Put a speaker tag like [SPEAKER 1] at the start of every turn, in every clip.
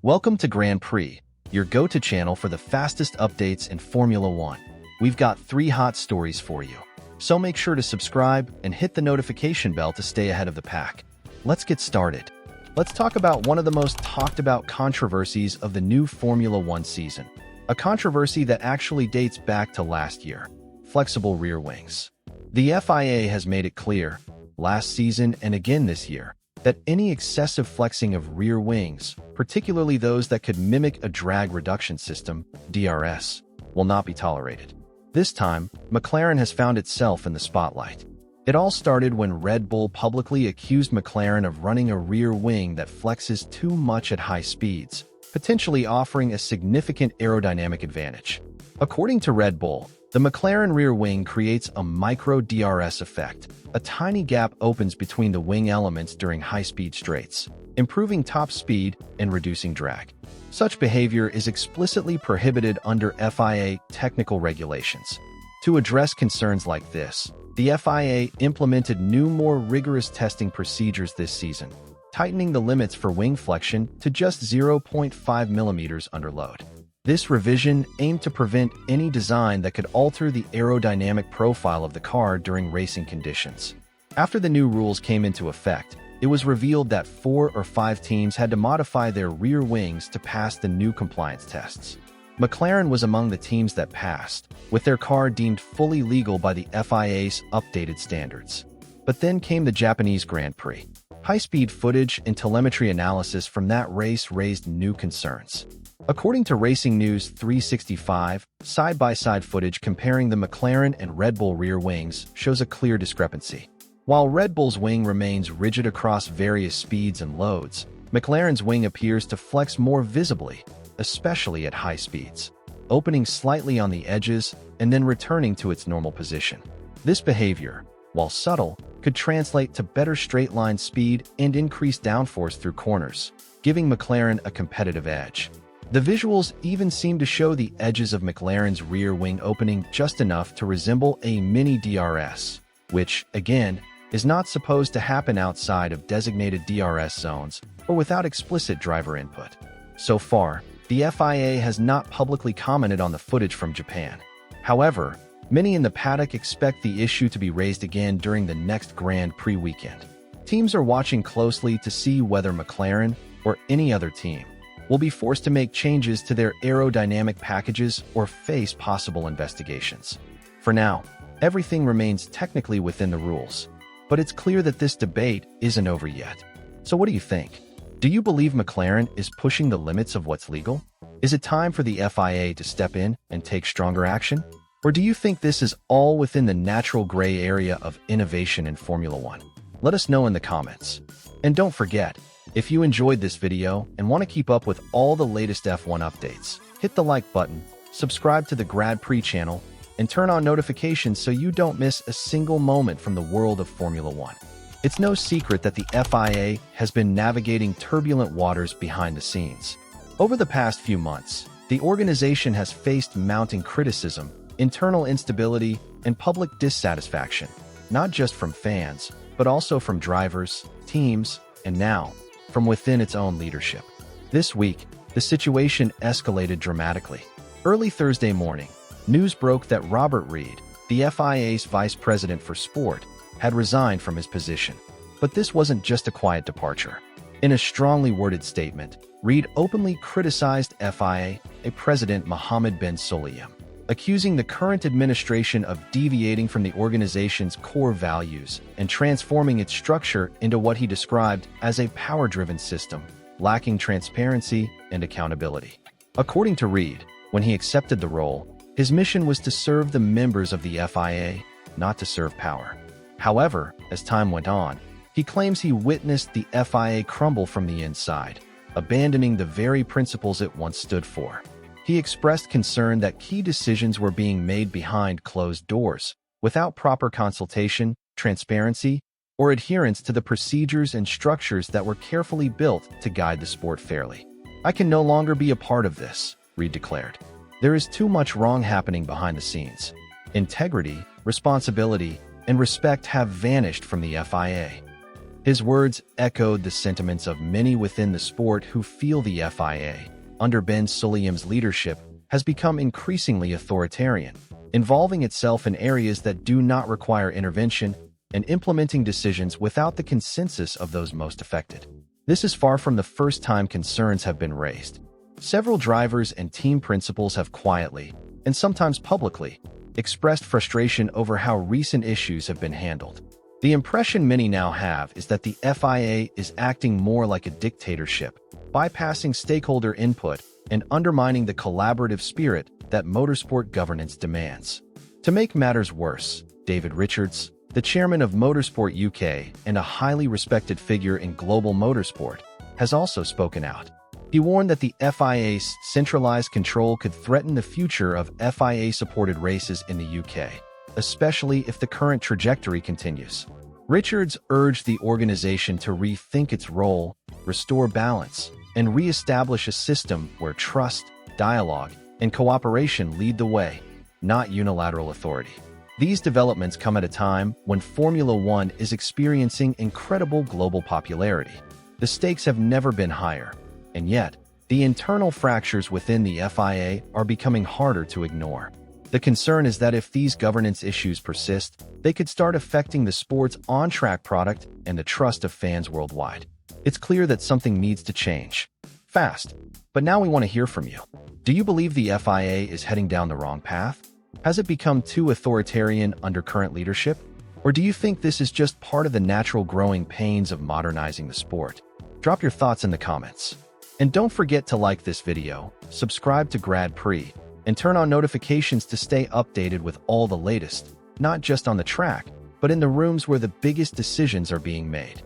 [SPEAKER 1] Welcome to Grand Prix, your go-to channel for the fastest updates in Formula One. We've got 3 hot stories for you, so make sure to subscribe and hit the notification bell to stay ahead of the pack. Let's get started. Let's talk about one of the most talked about controversies of the new Formula One season. A controversy that actually dates back to last year: flexible rear wings. The FIA has made it clear, last season and again this year, that any excessive flexing of rear wings, particularly those that could mimic a drag reduction system, DRS, will not be tolerated. This time, McLaren has found itself in the spotlight. It all started when Red Bull publicly accused McLaren of running a rear wing that flexes too much at high speeds, potentially offering a significant aerodynamic advantage. According to Red Bull, the McLaren rear wing creates a micro-DRS effect. A tiny gap opens between the wing elements during high-speed straights, improving top speed and reducing drag. Such behavior is explicitly prohibited under FIA technical regulations. To address concerns like this, the FIA implemented new, more rigorous testing procedures this season, tightening the limits for wing flexion to just 0.5 millimeters under load. This revision aimed to prevent any design that could alter the aerodynamic profile of the car during racing conditions. After the new rules came into effect, it was revealed that 4 or 5 teams had to modify their rear wings to pass the new compliance tests. McLaren was among the teams that passed, with their car deemed fully legal by the FIA's updated standards. But then came the Japanese Grand Prix. High-speed footage and telemetry analysis from that race raised new concerns. According to Racing News 365, side-by-side footage comparing the McLaren and Red Bull rear wings shows a clear discrepancy. While Red Bull's wing remains rigid across various speeds and loads, McLaren's wing appears to flex more visibly, especially at high speeds, opening slightly on the edges and then returning to its normal position. This behavior, while subtle, could translate to better straight-line speed and increased downforce through corners, giving McLaren a competitive edge. The visuals even seem to show the edges of McLaren's rear wing opening just enough to resemble a mini DRS, which, again, is not supposed to happen outside of designated DRS zones or without explicit driver input. So far, the FIA has not publicly commented on the footage from Japan. However, many in the paddock expect the issue to be raised again during the next Grand Prix weekend. Teams are watching closely to see whether McLaren, or any other team, will be forced to make changes to their aerodynamic packages or face possible investigations. For now, everything remains technically within the rules, but it's clear that this debate isn't over yet. So what do you think? Do you believe McLaren is pushing the limits of what's legal? Is it time for the FIA to step in and take stronger action? Or do you think this is all within the natural gray area of innovation in Formula One? Let us know in the comments. And don't forget, if you enjoyed this video and want to keep up with all the latest F1 updates, hit the like button, subscribe to the Grand Prix channel, and turn on notifications so you don't miss a single moment from the world of Formula One. It's no secret that the FIA has been navigating turbulent waters behind the scenes. Over the past few months, the organization has faced mounting criticism, internal instability, and public dissatisfaction, not just from fans, but also from drivers, teams, and now, from within its own leadership. This week, the situation escalated dramatically. Early Thursday morning, news broke that Robert Reid, the FIA's vice president for sport, had resigned from his position. But this wasn't just a quiet departure. In a strongly worded statement, Reid openly criticized FIA President Mohammed bin Sulayem, accusing the current administration of deviating from the organization's core values and transforming its structure into what he described as a power-driven system, lacking transparency and accountability. According to Reid, when he accepted the role, his mission was to serve the members of the FIA, not to serve power. However, as time went on, he claims he witnessed the FIA crumble from the inside, abandoning the very principles it once stood for. He expressed concern that key decisions were being made behind closed doors, without proper consultation, transparency, or adherence to the procedures and structures that were carefully built to guide the sport fairly. "I can no longer be a part of this," Reid declared. "There is too much wrong happening behind the scenes. Integrity, responsibility, and respect have vanished from the FIA." His words echoed the sentiments of many within the sport who feel the FIA, under Ben Sulayem's leadership, has become increasingly authoritarian, involving itself in areas that do not require intervention and implementing decisions without the consensus of those most affected. This is far from the first time concerns have been raised. Several drivers and team principals have quietly, and sometimes publicly, expressed frustration over how recent issues have been handled. The impression many now have is that the FIA is acting more like a dictatorship, bypassing stakeholder input and undermining the collaborative spirit that motorsport governance demands. To make matters worse, David Richards, the chairman of Motorsport UK and a highly respected figure in global motorsport, has also spoken out. He warned that the FIA's centralized control could threaten the future of FIA-supported races in the UK, especially if the current trajectory continues. Richards urged the organization to rethink its role, restore balance, and re-establish a system where trust, dialogue, and cooperation lead the way, not unilateral authority. These developments come at a time when Formula One is experiencing incredible global popularity. The stakes have never been higher, and yet, the internal fractures within the FIA are becoming harder to ignore. The concern is that if these governance issues persist, they could start affecting the sport's on-track product and the trust of fans worldwide. It's clear that something needs to change. Fast. But now we want to hear from you. Do you believe the FIA is heading down the wrong path? Has it become too authoritarian under current leadership? Or do you think this is just part of the natural growing pains of modernizing the sport? Drop your thoughts in the comments. And don't forget to like this video, subscribe to Grand Prix, and turn on notifications to stay updated with all the latest, not just on the track, but in the rooms where the biggest decisions are being made.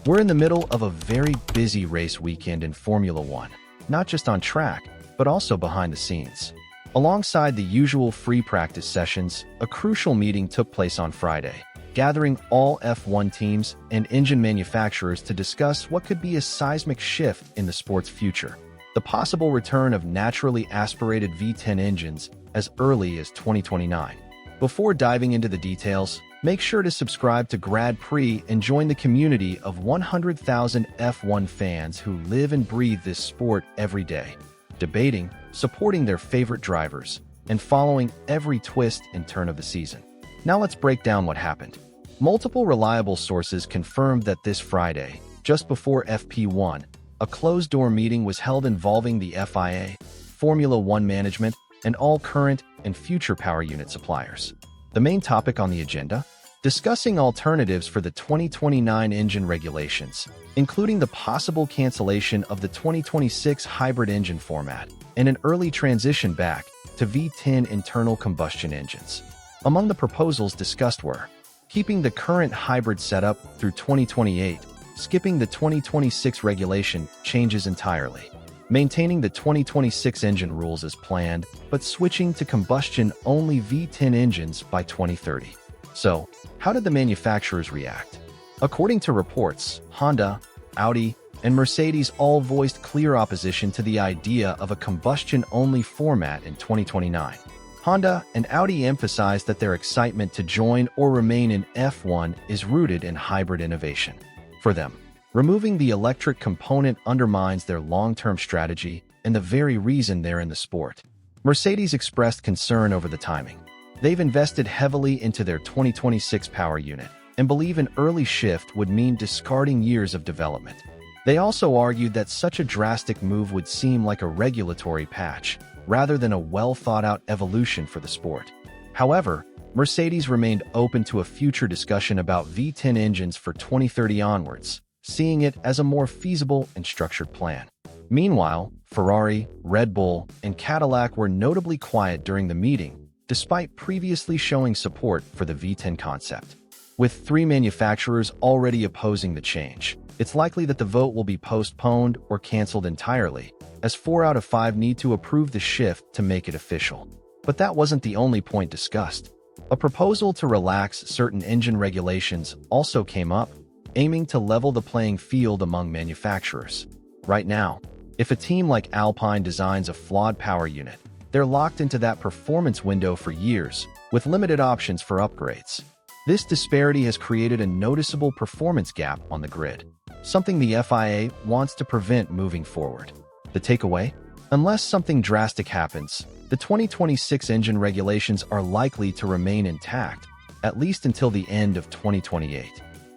[SPEAKER 1] We're in the middle of a very busy race weekend in Formula One, not just on track, but also behind the scenes. Alongside the usual free practice sessions, a crucial meeting took place on Friday, gathering all F1 teams and engine manufacturers to discuss what could be a seismic shift in the sport's future: the possible return of naturally aspirated V10 engines as early as 2029. Before diving into the details, make sure to subscribe to Grand Prix and join the community of 100,000 F1 fans who live and breathe this sport every day, debating, supporting their favorite drivers, and following every twist and turn of the season. Now let's break down what happened. Multiple reliable sources confirmed that this Friday, just before FP1, a closed-door meeting was held involving the FIA, Formula One management, and all current and future power unit suppliers. The main topic on the agenda? Discussing alternatives for the 2029 engine regulations, including the possible cancellation of the 2026 hybrid engine format and an early transition back to V10 internal combustion engines. Among the proposals discussed were keeping the current hybrid setup through 2028, skipping the 2026 regulation changes entirely, maintaining the 2026 engine rules as planned, but switching to combustion-only V10 engines by 2030. So, how did the manufacturers react? According to reports, Honda, Audi, and Mercedes all voiced clear opposition to the idea of a combustion-only format in 2029. Honda and Audi emphasized that their excitement to join or remain in F1 is rooted in hybrid innovation. For them, removing the electric component undermines their long-term strategy and the very reason they're in the sport. Mercedes expressed concern over the timing. They've invested heavily into their 2026 power unit and believe an early shift would mean discarding years of development. They also argued that such a drastic move would seem like a regulatory patch, rather than a well-thought-out evolution for the sport. However, Mercedes remained open to a future discussion about V10 engines for 2030 onwards, seeing it as a more feasible and structured plan. Meanwhile, Ferrari, Red Bull, and Cadillac were notably quiet during the meeting, despite previously showing support for the V10 concept. With three manufacturers already opposing the change, it's likely that the vote will be postponed or canceled entirely, as 4 out of 5 need to approve the shift to make it official. But that wasn't the only point discussed. A proposal to relax certain engine regulations also came up, aiming to level the playing field among manufacturers. Right now, if a team like Alpine designs a flawed power unit, they're locked into that performance window for years, with limited options for upgrades. This disparity has created a noticeable performance gap on the grid, something the FIA wants to prevent moving forward. The takeaway? Unless something drastic happens, the 2026 engine regulations are likely to remain intact, at least until the end of 2028.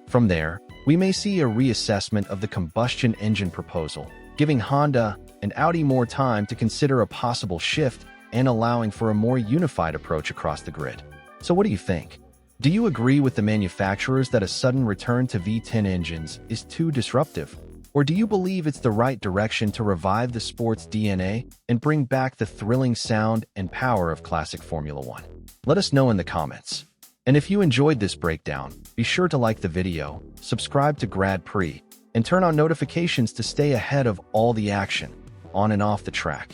[SPEAKER 1] From there, we may see a reassessment of the combustion engine proposal, giving Honda and Audi more time to consider a possible shift and allowing for a more unified approach across the grid. So what do you think? Do you agree with the manufacturers that a sudden return to V10 engines is too disruptive? Or do you believe it's the right direction to revive the sport's DNA and bring back the thrilling sound and power of classic Formula One? Let us know in the comments. And if you enjoyed this breakdown, be sure to like the video, subscribe to Grand Prix, and turn on notifications to stay ahead of all the action, on and off the track.